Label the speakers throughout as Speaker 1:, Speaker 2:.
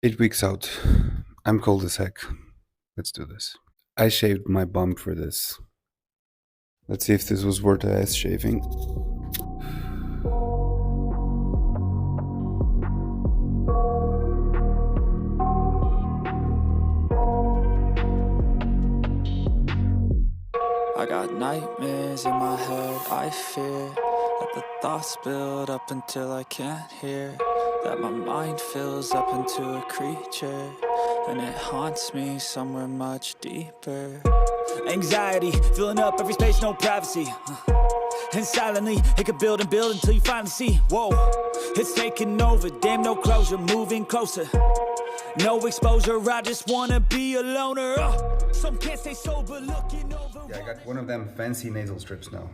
Speaker 1: 8 weeks out. I'm cold as heck. Let's do this. I shaved my bum for this. Let's see if this was worth a ass shaving.
Speaker 2: I got nightmares in my head, I fear that the thoughts build up until I can't hear, that my mind fills up into a creature, and it haunts me somewhere much deeper. Anxiety, filling up every space, no privacy. And silently, it could build and build until you finally see, whoa, it's taking over, damn no closure, moving closer. No exposure, I just wanna be a loner. Some can't stay sober, looking over.
Speaker 1: Yeah, I got one of them fancy nasal strips now.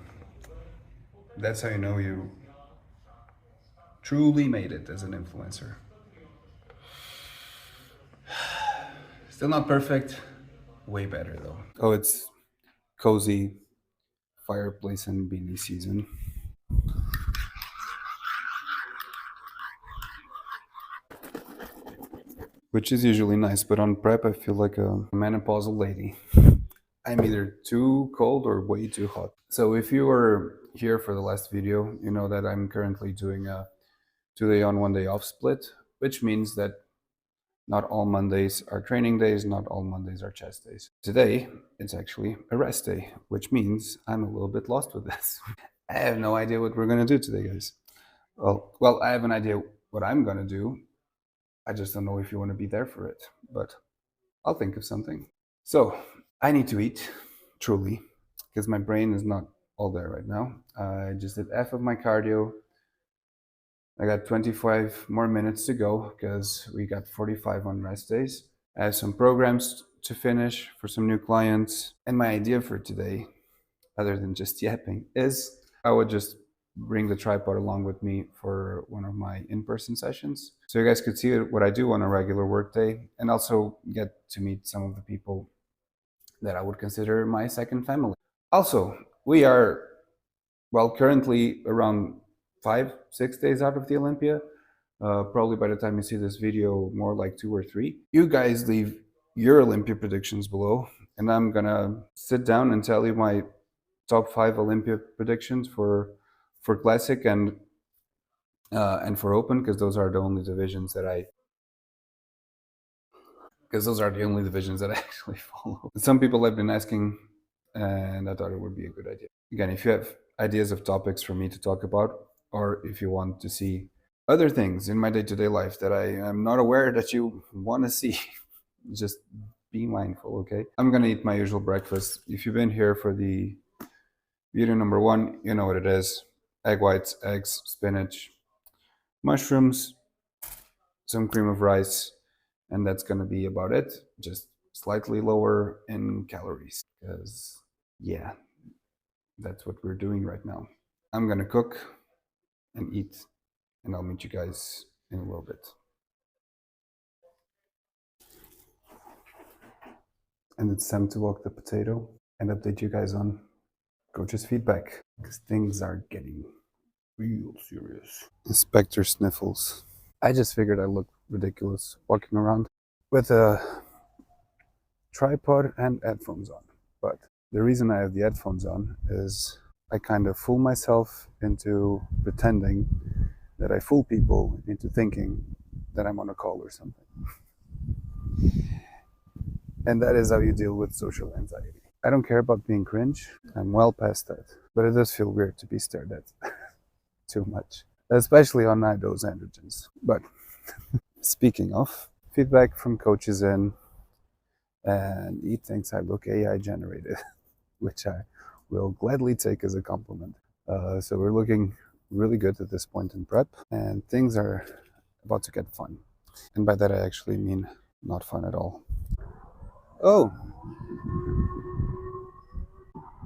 Speaker 1: That's how you know you truly made it as an influencer. Still not perfect. Way better though. Oh, it's cozy fireplace and beanie season. Which is usually nice, but on prep I feel like a menopausal lady. I'm either too cold or way too hot. So if you were here for the last video, you know that I'm currently doing a 2-day on, 1-day off split, which means that not all Mondays are training days, not all Mondays are chest days. Today, it's actually a rest day, which means I'm a little bit lost with this. I have no idea what we're gonna do today, guys. Well, I have an idea what I'm gonna do. I just don't know if you want to be there for it, but I'll think of something. So I need to eat, truly, because my brain is not all there right now. I just did half of my cardio. I got 25 more minutes to go because we got 45 on rest days. I have some programs to finish for some new clients. And my idea for today, other than just yapping, is I would just bring the tripod along with me for one of my in-person sessions. So you guys could see what I do on a regular workday and also get to meet some of the people that I would consider my second family. Also, we are, well, currently around 5-6 days out of the Olympia. Probably by the time you see this video, more like 2 or 3. You guys leave your Olympia predictions below, and I'm gonna sit down and tell you my top 5 Olympia predictions for Classic and for Open, because those are the only divisions that I actually follow. Some people have been asking, and I thought it would be a good idea. Again, if you have ideas of topics for me to talk about, or if you want to see other things in my day-to-day life that I am not aware that you want to see, just be mindful, okay? I'm gonna eat my usual breakfast. If you've been here for the video number 1, you know what it is. Egg whites, eggs, spinach, mushrooms, some cream of rice, and that's gonna be about it. Just slightly lower in calories, because yeah, that's what we're doing right now. I'm gonna cook and eat, and I'll meet you guys in a little bit. And it's time to walk the potato and update you guys on coach's feedback, because things are getting real serious. Inspector sniffles. I just figured I look ridiculous walking around with a tripod and headphones on. But the reason I have the headphones on is I kind of fool myself into pretending that I fool people into thinking that I'm on a call or something. And that is how you deal with social anxiety. I don't care about being cringe. I'm well past that. But it does feel weird to be stared at too much, especially on those androgens. But speaking of, feedback from coaches in, and he thinks I look AI generated, which I will gladly take as a compliment. So we're looking really good at this point in prep, and things are about to get fun. And by that I actually mean not fun at all. Oh,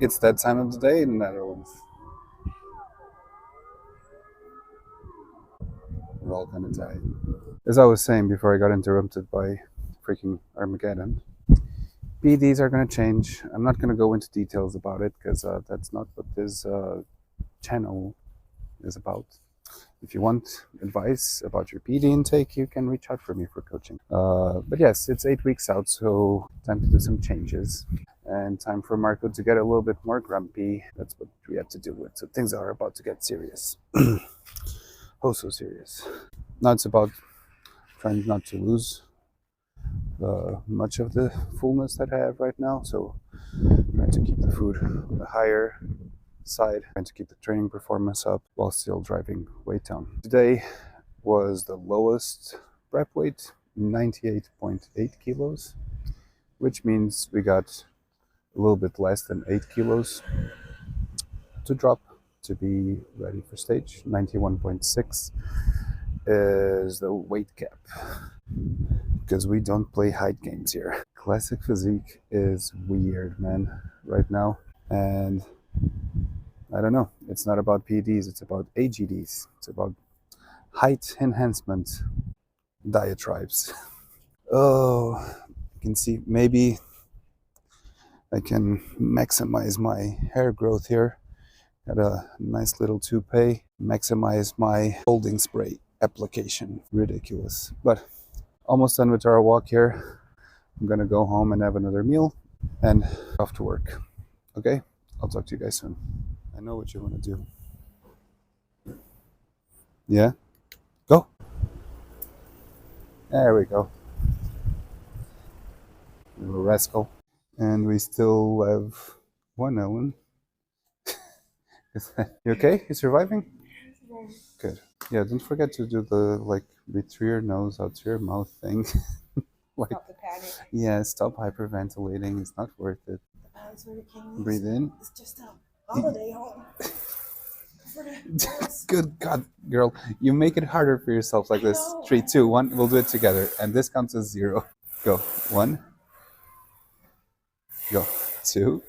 Speaker 1: it's that time of the day in the Netherlands. We're all kind of tired. As I was saying before I got interrupted by freaking Armageddon, PDs are going to change. I'm not going to go into details about it because that's not what this channel is about. If you want advice about your PD intake, you can reach out for me for coaching. But yes, it's 8 weeks out, so time to do some changes. And time for Marco to get a little bit more grumpy. That's what we have to deal with. So things are about to get serious. Oh, so serious. Now it's about trying not to lose much of the fullness that I have right now. So trying to keep the food on the higher side, trying to keep the training performance up while still driving weight down. Today was the lowest prep weight, 98.8 kilos, which means we got a little bit less than 8 kilos to drop to be ready for stage. 91.6 is the weight cap because we don't play height games here. Classic Physique is weird, man, right now. And I don't know, it's not about PEDs, it's about AGDs. It's about height enhancement diatribes. Oh, you can see maybe I can maximize my hair growth here. Got a nice little toupee. Maximize my holding spray application. Ridiculous. But almost done with our walk here. I'm gonna go home and have another meal and off to work. Okay? I'll talk to you guys soon. I know what you want to do. Yeah? Go. There we go. Little rascal. And we still have one Ellen. You okay? You surviving? Good. Yeah, don't forget to do the like breathe through your nose, out through your mouth thing. Like,
Speaker 3: Stop the panic.
Speaker 1: yeah, stop hyperventilating. It's not worth it.
Speaker 3: The pants where the king
Speaker 1: Breathe in.
Speaker 3: It's just a holiday home. For the girls.
Speaker 1: Good God, girl, you make it harder for yourself like this.
Speaker 3: know.
Speaker 1: 3, 2, 1. We'll do it together, and this counts as 0. Go. 1. Go. 2.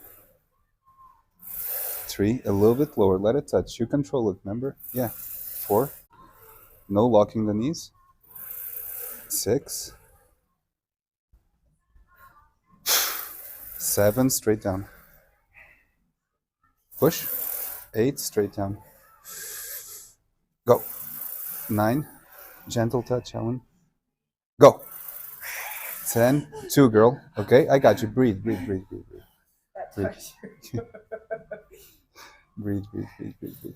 Speaker 1: 3. A little bit lower. Let it touch. You control it. Remember? Yeah. 4. No locking the knees. 6. 7. Straight down. Push. 8. Straight down. Go. 9. Gentle touch, Ellen. Go. 10. 2, girl. Okay, I got you. Breathe, breathe, breathe, breathe, breathe.
Speaker 3: That
Speaker 1: Breathe.
Speaker 3: touch.
Speaker 1: Breathe, breathe, breathe, breathe, breathe.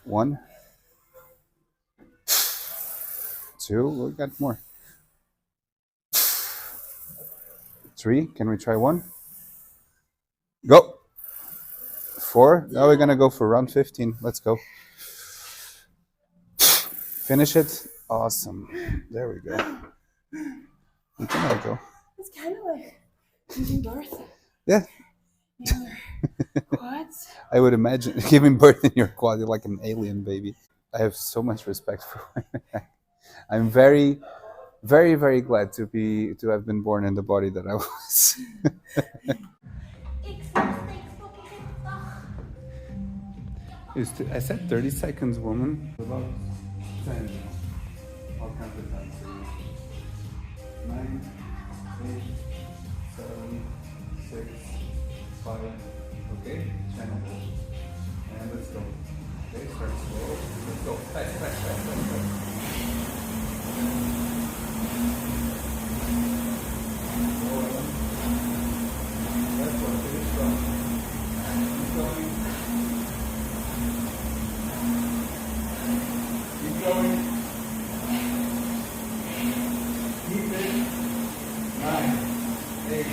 Speaker 1: 1. 2. We got more. 3. Can we try 1? Go. 4. Now we're gonna go for round 15. Let's go. Finish it. Awesome. There we go. You can let it go.
Speaker 3: It's kind of like giving birth.
Speaker 1: Yeah.
Speaker 3: In your quads.
Speaker 1: I would imagine giving birth in your quad, you're like an alien baby. I have so much respect for women. I'm very, very, very glad to have been born in the body that I was. I said 30 seconds, woman. About 10. I'll count it down for you. 9, 8, 7, 6, 5. Okay, channel hold. And let's go. Okay, start slow. Let's go. Fast, fast, fast, fast, fast. Go, Ellen. That's one. Finish strong. Keep going. Keep going. Keep it. 9, 8,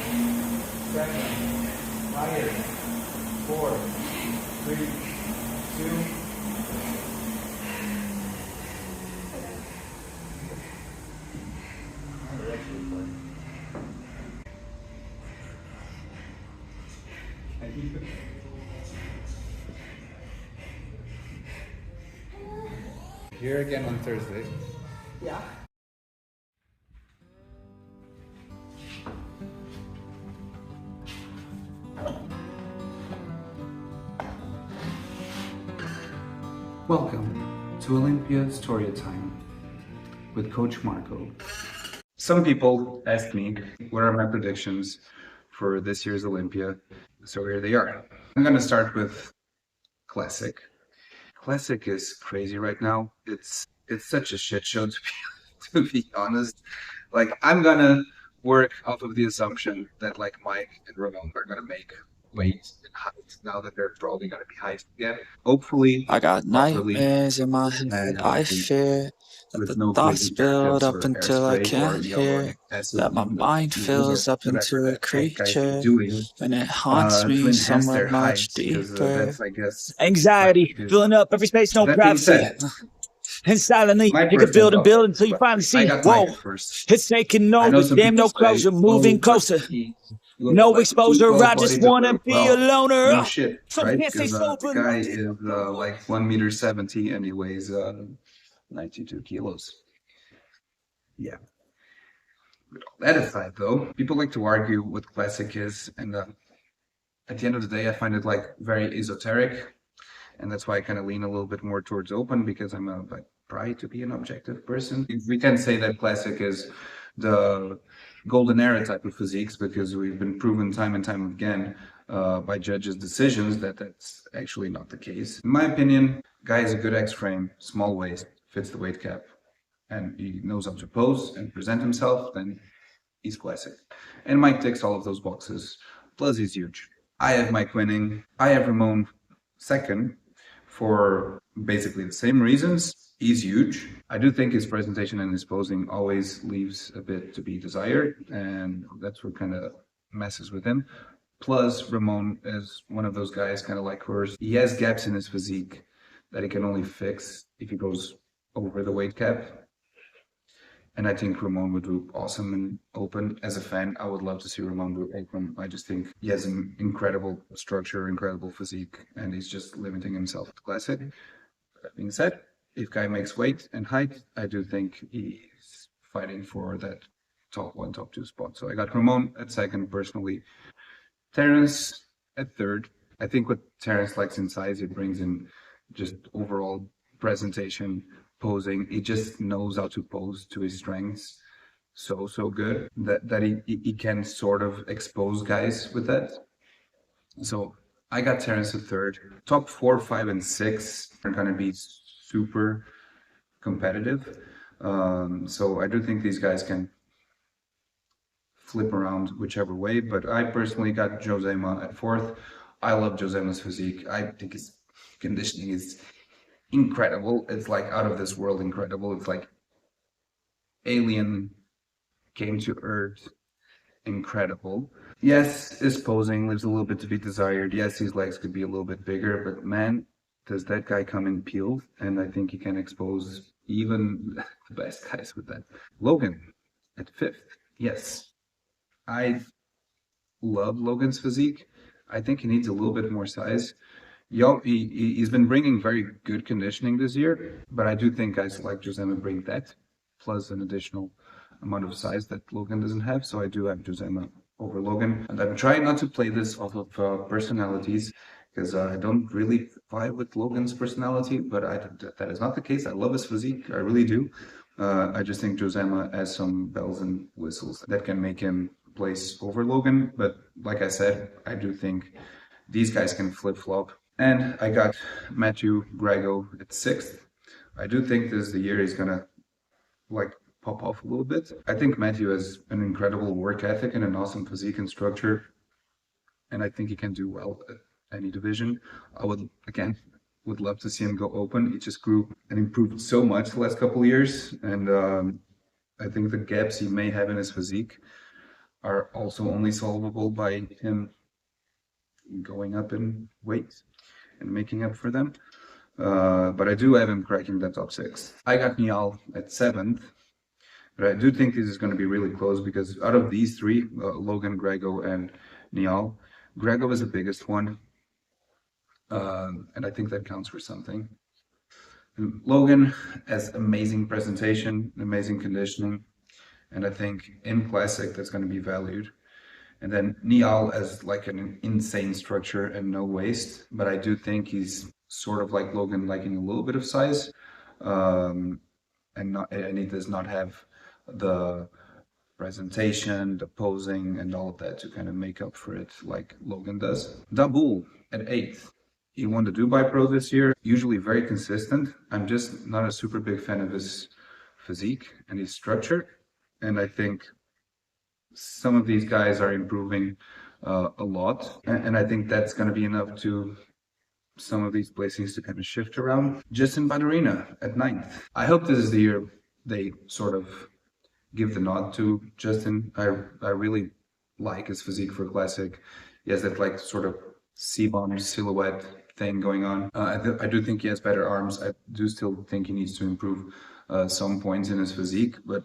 Speaker 1: 7, higher. 4, 3, 2. Here again on Thursday.
Speaker 3: Yeah.
Speaker 1: Welcome to Olympia Storytime with Coach Marco. Some people asked me what are my predictions for this year's Olympia, so here they are. I'm going to start with Classic. Classic is crazy right now. It's such a shit show to be honest. Like I'm gonna work off of the assumption that like Mike and Ramon are gonna make weight and height now that they're probably gonna be height again. Hopefully
Speaker 2: I got
Speaker 1: properly
Speaker 2: nightmares in my head,
Speaker 1: and
Speaker 2: I
Speaker 1: hopefully
Speaker 2: fear that
Speaker 1: with
Speaker 2: the
Speaker 1: no
Speaker 2: thoughts
Speaker 1: crazy
Speaker 2: build
Speaker 1: haircuts
Speaker 2: up
Speaker 1: or
Speaker 2: until I
Speaker 1: hairspray or
Speaker 2: can't hear,
Speaker 1: hyaluronic acid.
Speaker 2: that my mind
Speaker 1: Those are
Speaker 2: fills up
Speaker 1: whatever
Speaker 2: into a
Speaker 1: the heck guys be
Speaker 2: creature,
Speaker 1: doing
Speaker 2: and it haunts
Speaker 1: to
Speaker 2: me
Speaker 1: enhance
Speaker 2: somewhere
Speaker 1: their
Speaker 2: much
Speaker 1: height because
Speaker 2: deeper.
Speaker 1: that's I guess like
Speaker 4: Anxiety,
Speaker 1: is
Speaker 4: filling up every space, no
Speaker 1: that being
Speaker 4: privacy.
Speaker 1: said,
Speaker 4: And silently,
Speaker 1: my
Speaker 4: you can
Speaker 1: personal
Speaker 4: build and
Speaker 1: thoughts.
Speaker 4: build until you
Speaker 1: But
Speaker 4: finally
Speaker 1: I
Speaker 4: see,
Speaker 1: got Mike
Speaker 4: whoa,
Speaker 1: at first.
Speaker 4: it's taking
Speaker 1: I know
Speaker 4: over,
Speaker 1: some
Speaker 4: damn,
Speaker 1: people
Speaker 4: no
Speaker 1: say,
Speaker 4: closure, moving
Speaker 1: "Oh, but
Speaker 4: closer.
Speaker 1: he looks
Speaker 4: No
Speaker 1: like a too
Speaker 4: exposure,
Speaker 1: tall
Speaker 4: I just wanna
Speaker 1: bodybuilder."
Speaker 4: be a
Speaker 1: Well,
Speaker 4: loner.
Speaker 1: no shit,
Speaker 4: So
Speaker 1: right?
Speaker 4: can't stay
Speaker 1: Because the
Speaker 4: sober,
Speaker 1: guy
Speaker 4: nothing.
Speaker 1: is like 1 meter 70 and he weighs 92 kilos. Yeah. With all that aside, though, people like to argue what classic is, and at the end of the day, I find it like very esoteric, and that's why I kind of lean a little bit more towards open because I'm a like try to be an objective person. We can say that classic is the golden era type of physiques because we've been proven time and time again by judges' decisions that that's actually not the case. In my opinion, guy is a good X frame, small waist, fits the weight cap, and he knows how to pose and present himself, then he's classic. And Mike ticks all of those boxes. Plus, he's huge. I have Mike winning. I have Ramon second for basically the same reasons. He's huge. I do think his presentation and his posing always leaves a bit to be desired, and that's what kind of messes with him. Plus, Ramon is one of those guys, kind of like hers. He has gaps in his physique that he can only fix if he goes over the weight cap. And I think Ramon would do awesome and open. As a fan, I would love to see Ramon do open. I just think he has an incredible structure, incredible physique, and he's just limiting himself to classic. That being said, if guy makes weight and height, I do think he's fighting for that top one, top two spot. So I got Ramon at second personally. Terence at third. I think what Terence likes in size, it brings in just overall presentation, posing. He just knows how to pose to his strengths so good that he can sort of expose guys with that. So I got Terence at third. Top 4, 5, and 6 are going to be super competitive. So I do think these guys can flip around whichever way, but I personally got Josema at fourth. I love Josema's physique. I think his conditioning is incredible. It's like out of this world incredible. It's like alien came to Earth incredible. Yes, his posing leaves a little bit to be desired. Yes, his legs could be a little bit bigger, but man, does that guy come in peeled? And I think he can expose even the best guys with that. Logan at fifth. Yes, I love Logan's physique. I think he needs a little bit more size. He's been bringing very good conditioning this year, but I do think guys like Josema bring that, plus an additional amount of size that Logan doesn't have. So I do have Josema over Logan. And I'm trying not to play this off of personalities, because I don't really vibe with Logan's personality, but that is not the case. I love his physique, I really do. I just think Josema has some bells and whistles that can make him place over Logan. But like I said, I do think these guys can flip-flop. And I got Matthew Grego at sixth. I do think this is the year he's gonna like pop off a little bit. I think Matthew has an incredible work ethic and an awesome physique and structure, and I think he can do well at any division. I would love to see him go open. He just grew and improved so much the last couple of years, and I think the gaps he may have in his physique are also only solvable by him going up in weight and making up for them. But I do have him cracking that top 6. I got Niall at 7th, but I do think this is going to be really close because out of these three, Logan, Grego, and Niall, Grego is the biggest one, and I think that counts for something. Logan has amazing presentation, amazing conditioning, and I think in classic that's going to be valued. And then Niall has like an insane structure and no waist, but I do think he's sort of like Logan, liking a little bit of size, and he does not have the presentation, the posing, and all of that to kind of make up for it like Logan does. Dabul at 8th. He won the Dubai Pro this year, usually very consistent. I'm just not a super big fan of his physique and his structure. And I think some of these guys are improving a lot. And I think that's going to be enough to some of these placings to kind of shift around. Justin Badarina at 9th. I hope this is the year they sort of give the nod to Justin. I really like his physique for classic. He has that like sort of C-bomb silhouette thing going on. I do think he has better arms. I do still think he needs to improve some points in his physique, but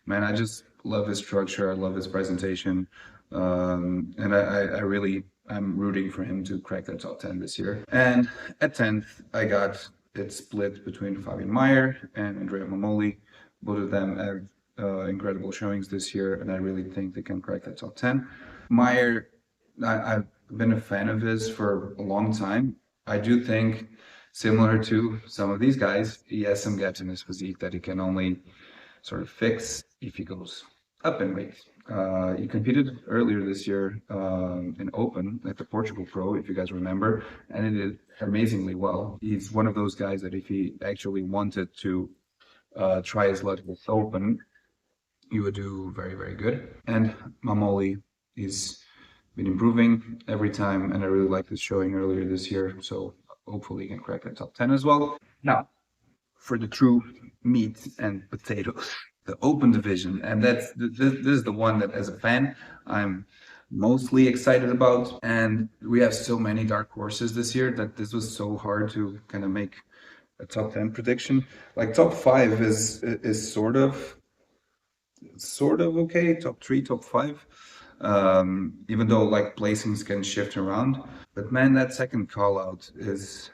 Speaker 1: man, I just love his structure. I love his presentation, and I really I'm rooting for him to crack that top 10 this year. And at 10th, I got it split between Fabian Meyer and Andrea Mamoli. Both of them have incredible showings this year, and I really think they can crack that top 10. Meyer, I've been a fan of his for a long time. I do think, similar to some of these guys, he has some gaps in his physique that he can only sort of fix if he goes up in weight. He competed earlier this year in Open at the Portugal Pro, if you guys remember, and he did amazingly well. He's one of those guys that if he actually wanted to try his luck with Open, he would do very, very good. And Mamoli is been improving every time, and I really liked his showing earlier this year, so hopefully he can crack that top 10 as well. Now, for the true meat and potatoes, the open division, and this is the one that as a fan I'm mostly excited about, and we have so many dark horses this year that this was so hard to kind of make a top 10 prediction. Like top 5 is sort of okay, top 3, top 5, even though like placings can shift around. But man, that second call out is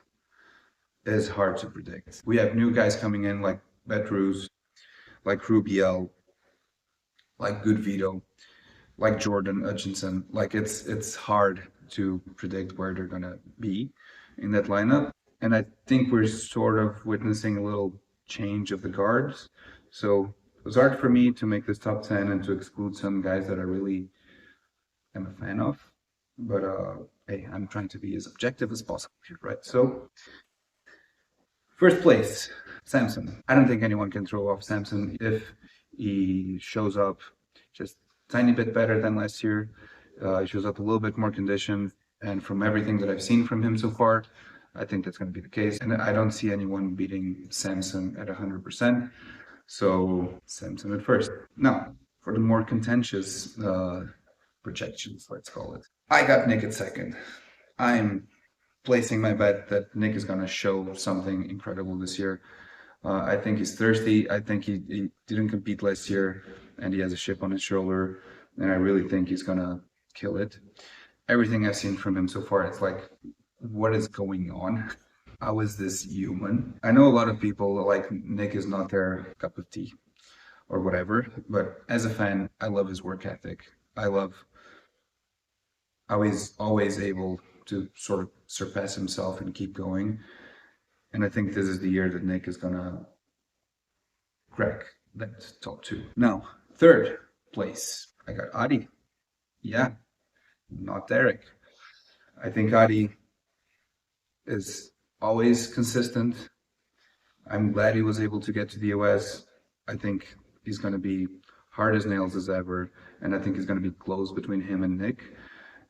Speaker 1: hard to predict. We have new guys coming in like Betrus, like Rubiel, like Good Vito, like Jordan Hutchinson. Like it's hard to predict where they're gonna be in that lineup. And I think we're sort of witnessing a little change of the guards. So it was hard for me to make this top 10 and to exclude some guys that I really am a fan of. But hey, I'm trying to be as objective as possible here, right? So first place, Samson. I don't think anyone can throw off Samson if he shows up just a tiny bit better than last year. He shows up a little bit more conditioned, and from everything that I've seen from him so far, I think that's going to be the case. And I don't see anyone beating Samson at 100%. So Samson at first. Now, for the more contentious projections, let's call it. I got Nick at second. I'm placing my bet that Nick is going to show something incredible this year. I think he's thirsty. I think he didn't compete last year, and he has a chip on his shoulder, and I really think he's going to kill it. Everything I've seen from him so far, it's like, what is going on? How is this human? I know a lot of people like Nick is not their cup of tea or whatever, but as a fan, I love his work ethic. I love how he's always able to sort of surpass himself and keep going. And I think this is the year that Nick is gonna crack that top 2. Now, third place, I got Adi. Yeah, not Derek. I think Adi is always consistent. I'm glad he was able to get to the US. I think he's going to be hard as nails as ever, and I think it's going to be close between him and Nick.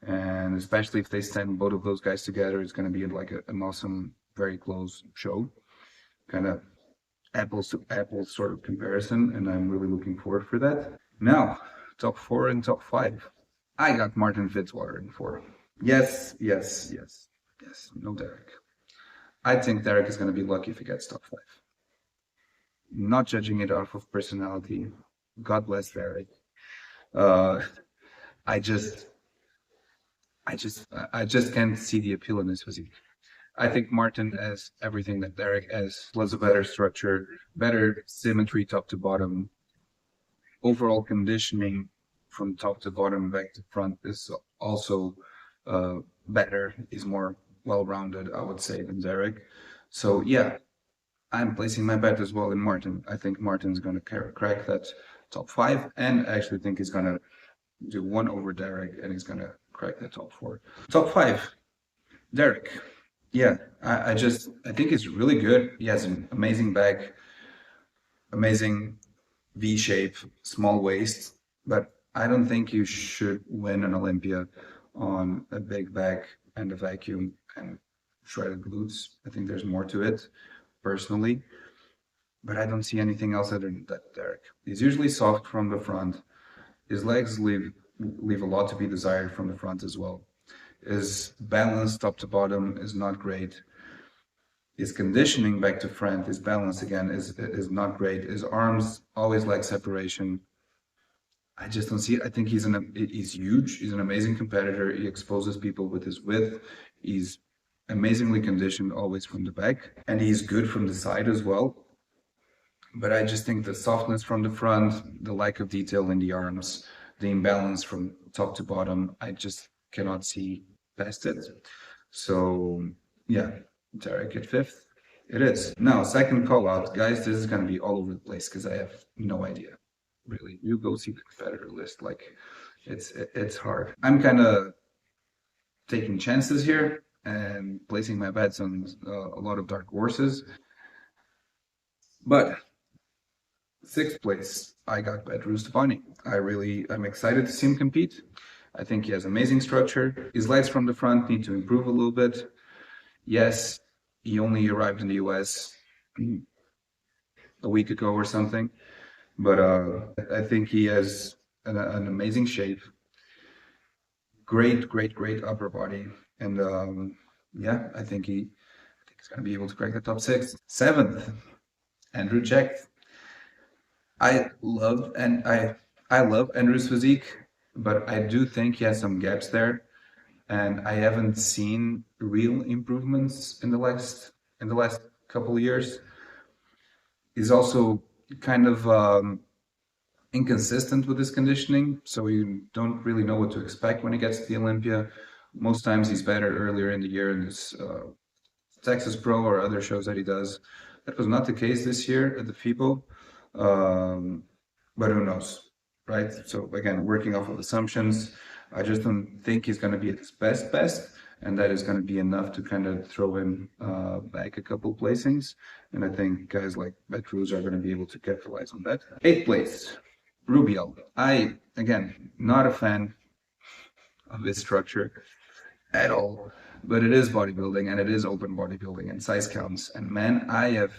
Speaker 1: And especially if they send both of those guys together, it's going to be like an awesome, very close show. Kind of apples to apples sort of comparison, and I'm really looking forward for that. Now, top 4 and top 5. I got Martin Fitzwater in 4. Yes, no Derek. I think Derek is going to be lucky if he gets top 5. Not judging it off of personality. God bless Derek. I just can't see the appeal in his physique. I think Martin has everything that Derek has, plus a better structure, better symmetry top to bottom. Overall conditioning from top to bottom, back to front is also better. He's more well-rounded, I would say, than Derek. So yeah, I'm placing my bet as well in Martin. I think Martin's going to crack that top 5, and I actually think he's going to do one over Derek, and he's going to crack that top 4. Top 5, Derek. yeah, I think he's really good. He has an amazing back, amazing V shape, small waist, but I don't think you should win an Olympia on a big back and a vacuum and shredded glutes. I think there's more to it, personally, but I don't see anything else other than that, Derek. He's usually soft from the front. His legs leave a lot to be desired from the front as well. His balance top to bottom is not great. His conditioning back to front, his balance again is not great. His arms always lack separation. I just don't see it. I think he's huge. He's an amazing competitor. He exposes people with his width. He's amazingly conditioned always from the back, and he's good from the side as well. But I just think the softness from the front, the lack of detail in the arms, the imbalance from top to bottom, I just cannot see past it. So yeah, Tarek at fifth. It is. Now, second call out, guys, this is gonna be all over the place because I have no idea. Really. You go see the competitor list. Like it's hard. I'm kinda taking chances here and placing my bets on a lot of dark horses. But sixth place, I got Bedru Stefani. I'm excited to see him compete. I think he has amazing structure. His legs from the front need to improve a little bit. Yes, he only arrived in the US a week ago or something, but I think he has an amazing shape, great upper body, and yeah, I think he's gonna be able to crack the top six. Seventh, Andrew Jack. I love and I love Andrew's physique, but I do think he has some gaps there, and I haven't seen real improvements in the last couple of years. He's also kind of inconsistent with his conditioning, so you don't really know what to expect when he gets to the Olympia. Most times he's better earlier in the year in his Texas Pro or other shows that he does. That was not the case this year at the FIBO, but who knows, right? So again, working off of assumptions, I just don't think he's going to be at his best, and that is going to be enough to kind of throw him back a couple placings. And I think guys like Betruz are going to be able to capitalize on that. Eighth place, Rubiel. Again, not a fan of his structure at all, but it is bodybuilding and it is open bodybuilding and size counts. And man, I have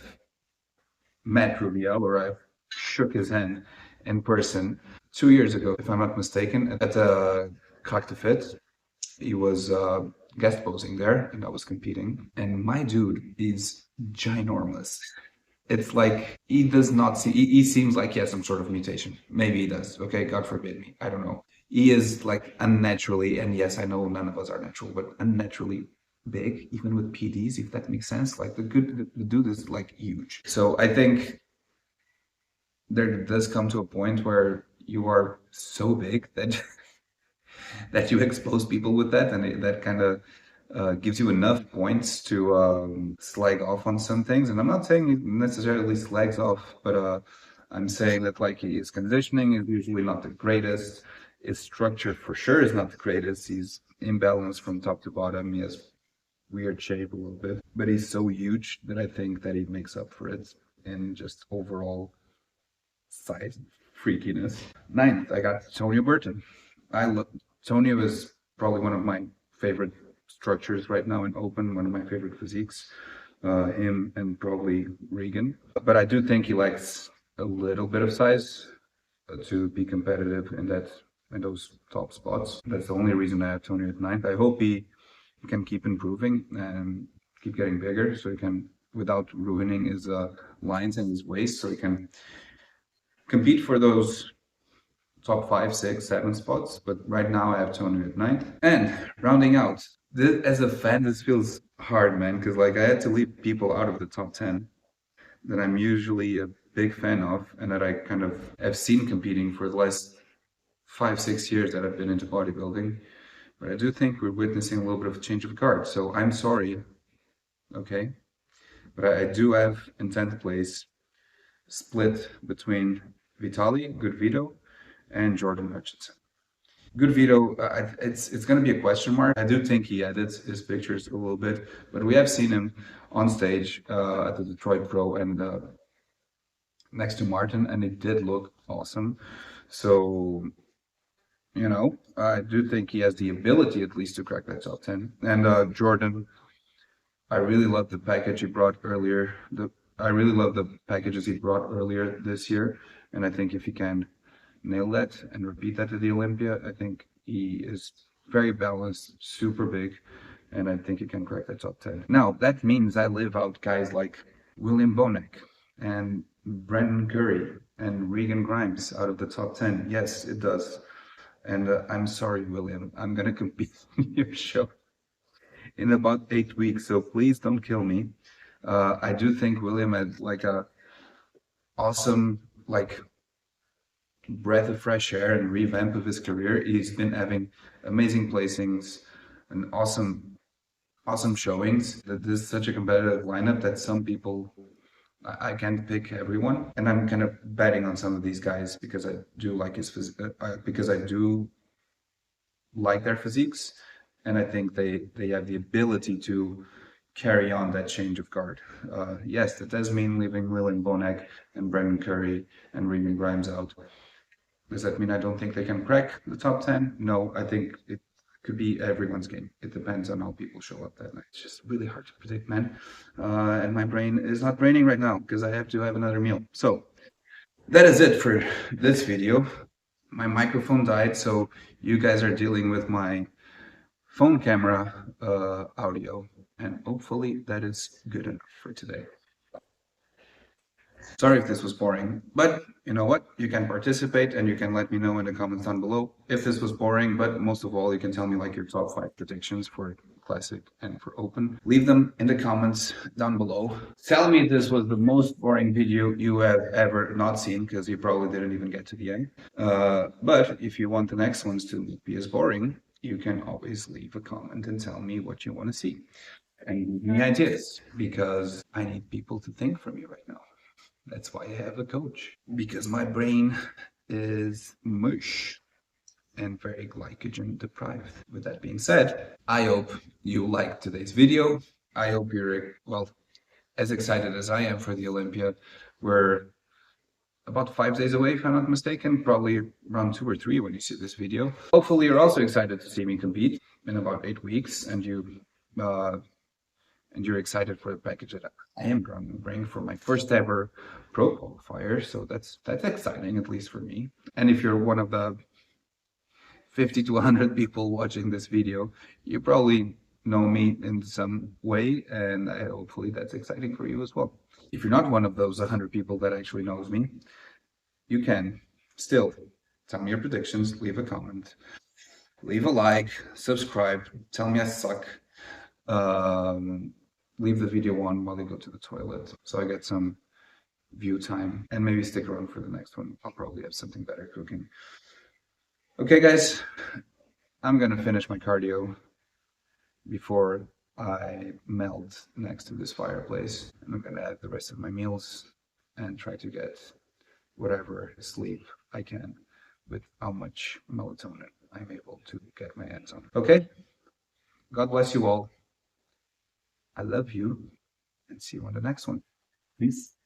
Speaker 1: met Rubiel or I've shook his hand in person 2 years ago, if I'm not mistaken, at Cock to Fit. He was guest posing there and I was competing. And my dude is ginormous. It's like he does not see, he seems like he has some sort of mutation. Maybe he does. Okay, God forbid me. I don't know. He is like unnaturally, and yes, I know none of us are natural, but unnaturally big, even with PDs, if that makes sense. Like the dude is like huge. So I think there does come to a point where you are so big that that you expose people with that, and that kind of gives you enough points to slag off on some things. And I'm not saying he necessarily slags off, but I'm saying that like his conditioning is usually not the greatest. His structure for sure is not the greatest. He's imbalanced from top to bottom. He has weird shape a little bit, but he's so huge that I think that he makes up for it in just overall size freakiness. Ninth, I got Tonio Burton. Tonio is probably one of my favorite structures right now in open, one of my favorite physiques. Him and probably Regan. But I do think he likes a little bit of size to be competitive in those top spots. That's the only reason I have Tonio at ninth. I hope he can keep improving and keep getting bigger so he can, without ruining his lines and his waist, so he can compete for those top 5, 6, 7 spots. But right now I have Tony at ninth. And rounding out, this, as a fan, this feels hard, man, because like I had to leave people out of the top 10 that I'm usually a big fan of and that I kind of have seen competing for the last 5, 6 years that I've been into bodybuilding. But I do think we're witnessing a little bit of a change of guard. So I'm sorry, okay? But I do have in 10th place split between Vitali, Good Vito, and Jordan Hutchinson. good video. It's going to be a question mark. I do think he edits his pictures a little bit, but we have seen him on stage at the Detroit Pro and next to Martin, and it did look awesome. So, you know, I do think he has the ability at least to crack that top 10. And Jordan, I really love the package he brought earlier. I really love the packages he brought earlier this year, and I think if he can nail that and repeat that to the Olympia, I think he is very balanced, super big, and I think he can crack that top 10. Now, that means I live out guys like William Bonek and Brendan Curry and Regan Grimes out of the top 10. Yes, it does. And I'm sorry, William, I'm going to compete in your show in about 8 weeks, so please don't kill me. I do think William had like a awesome, like, breath of fresh air and revamp of his career. He's been having amazing placings and awesome showings. That this is such a competitive lineup that some people I can't pick everyone, and I'm kind of betting on some of these guys because I do like because I do like their physiques, and I think they have the ability to carry on that change of guard. Yes, that does mean leaving William Bonek and Brendan Curry and Regan Grimes out. Does that mean I don't think they can crack the top 10? No, I think it could be everyone's game. It depends on how people show up that night. It's just really hard to predict, man. And my brain is not braining right now because I have to have another meal. So that is it for this video. My microphone died, so you guys are dealing with my phone camera audio, and hopefully that is good enough for today. Sorry if this was boring, but you know what? You can participate and you can let me know in the comments down below if this was boring, but most of all, you can tell me like your top 5 predictions for Classic and for Open. Leave them in the comments down below. Tell me if this was the most boring video you have ever not seen, because you probably didn't even get to the end. But if you want the next ones to be as boring, you can always leave a comment and tell me what you want to see. And give me ideas, because I need people to think for me right now. That's why I have a coach, because my brain is mush and very glycogen deprived. With that being said, I hope you liked today's video. I hope you're, well, as excited as I am for the Olympia. We're about 5 days away, if I'm not mistaken, probably around 2 or 3 when you see this video. Hopefully you're also excited to see me compete in about 8 weeks, and you're excited for the package that I am going to bring for my first ever pro qualifier. So that's exciting, at least for me. And if you're one of the 50 to 100 people watching this video, you probably know me in some way, and hopefully that's exciting for you as well. If you're not one of those 100 people that actually knows me, you can still tell me your predictions, leave a comment, leave a like, subscribe, tell me I suck. Leave the video on while you go to the toilet so I get some view time, and maybe stick around for the next one. I'll probably have something better cooking. Okay guys, I'm gonna finish my cardio before I melt next to this fireplace, and I'm gonna have the rest of my meals and try to get whatever sleep I can with how much melatonin I'm able to get my hands on. Okay, God bless you all. I love you, and see you on the next one. Peace.